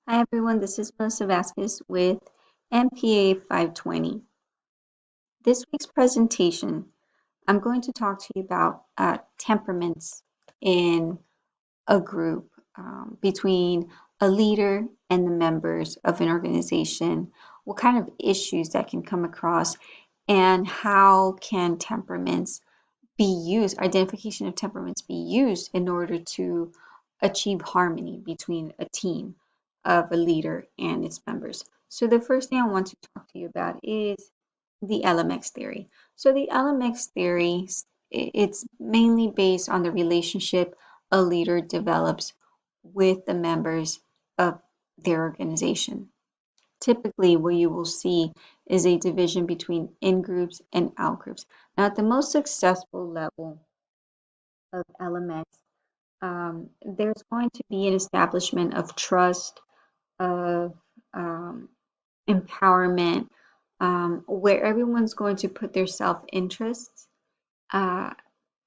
Hi everyone, this is Melissa Vasquez with MPA 520. This week's presentation, I'm going to talk to you about temperaments in a group between a leader and the members of an organization, what kind of issues that can come across, and how can temperaments be used, identification of temperaments be used in order to achieve harmony between a team of a leader and its members. So the first thing I want to talk to you about is the LMX theory. So the LMX theory, it's mainly based on the relationship a leader develops with the members of their organization. Typically, what you will see is a division between in groups and out groups. Now, at the most successful level of LMX, there's going to be an establishment of trust, of empowerment, where everyone's going to put their self interests uh,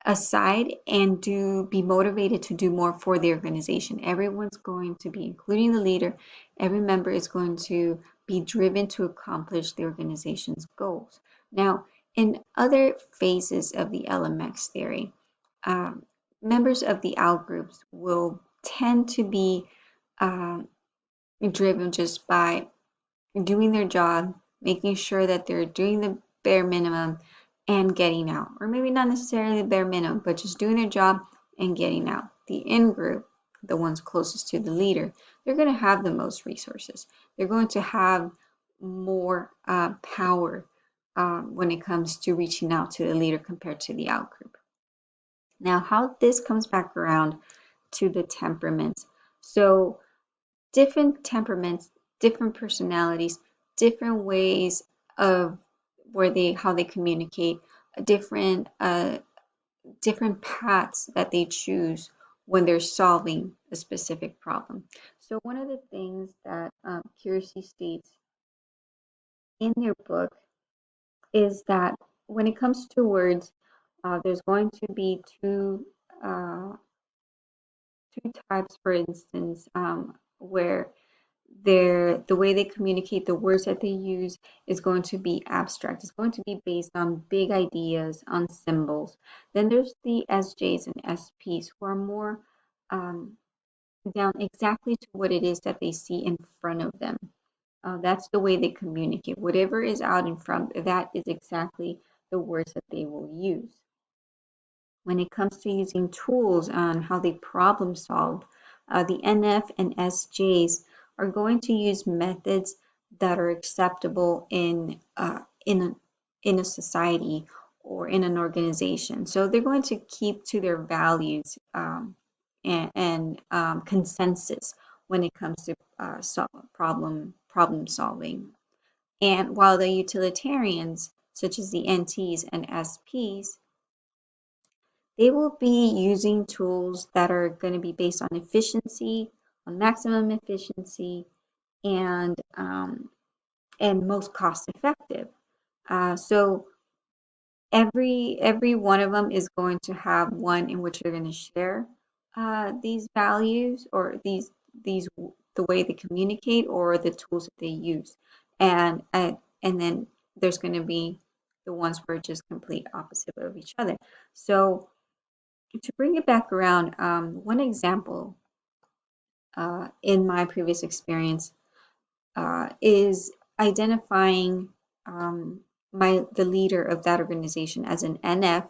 aside and be motivated to do more for the organization. Everyone's going to be, including the leader, every member is going to be driven to accomplish the organization's goals. Now, in other phases of the LMX theory, um, members of the out groups will tend to be um, driven just by doing their job, making sure that they're doing the bare minimum and getting out. Or maybe not necessarily the bare minimum, but just doing their job and getting out. The in group, the ones closest to the leader, they're going to have the most resources. They're going to have more power when it comes to reaching out to the leader compared to the out group. Now, how this comes back around to the temperaments. So, different temperaments, different personalities, different ways of how they communicate, different different paths that they choose when they're solving a specific problem. So one of the things that Kiersey states in their book is that when it comes to words, there's going to be uh, two types, for instance, where the way they communicate, the words that they use is going to be abstract. It's going to be based on big ideas, on symbols. Then there's the SJs and SPs who are more um, down exactly to what it is that they see in front of them. That's the way they communicate. Whatever is out in front, that is exactly the words that they will use. When it comes to using tools on how they problem solve, the NF and SJs are going to use methods that are acceptable in a society or in an organization. So they're going to keep to their values and consensus when it comes to problem solving. And while the utilitarians, such as the NTs and SPs, they will be using tools that are going to be based on efficiency, on maximum efficiency, and most cost effective. So every one of them is going to have one in which they're going to share these values or these the way they communicate or the tools that they use, and then there's going to be the ones where it's just complete opposite of each other. So to bring it back around, one example in my previous experience is identifying the leader of that organization as an NF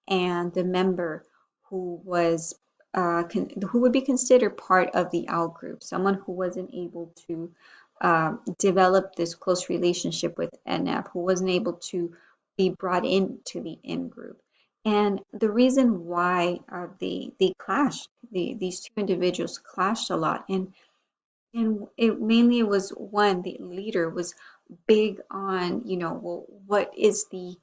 and the member who would be considered part of the out group, someone who wasn't able to develop this close relationship with NF, who wasn't able to be brought into the in group. And the reason why they clashed, these two individuals clashed a lot, and it was one, the leader was big on, well, what is the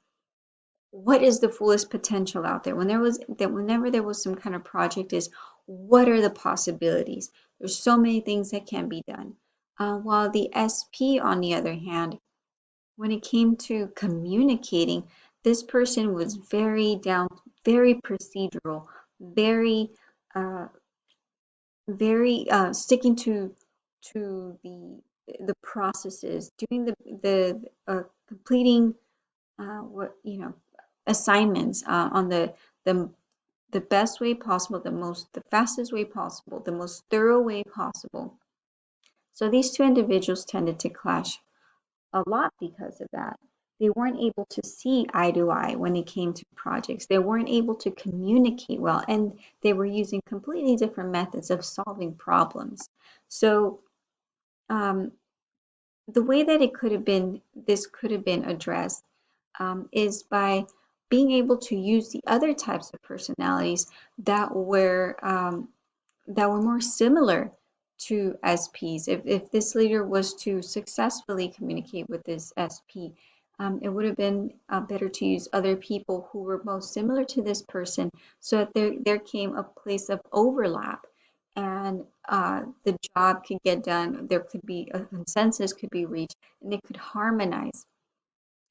fullest potential out there? Whenever there was some kind of project, is what are the possibilities? There's so many things that can be done. While the SP, on the other hand, when it came to communicating, this person was very procedural, very, very sticking to to the processes, doing the completing what assignments on the the best way possible, the fastest way possible, the most thorough way possible. So these two individuals tended to clash a lot because of that. They weren't able to see eye to eye when it came to projects. They weren't able to communicate well, and they were using completely different methods of solving problems. So um, the way that this could have been addressed is by being able to use the other types of personalities that were more similar to SPs. If this leader was to successfully communicate with this SP, it would have been better to use other people who were most similar to this person so that there came a place of overlap and the job could get done. There could be a consensus could be reached and it could harmonize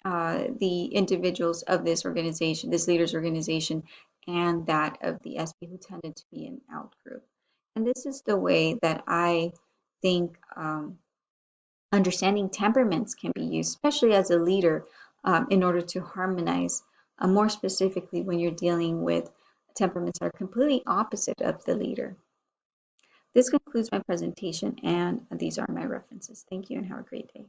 the individuals of this organization, this leaders organization, and that of the SP who tended to be an out group. And this is the way that I think understanding temperaments can be used, especially as a leader, in order to harmonize, more specifically when you're dealing with temperaments that are completely opposite of the leader. This concludes my presentation, and these are my references. Thank you and have a great day.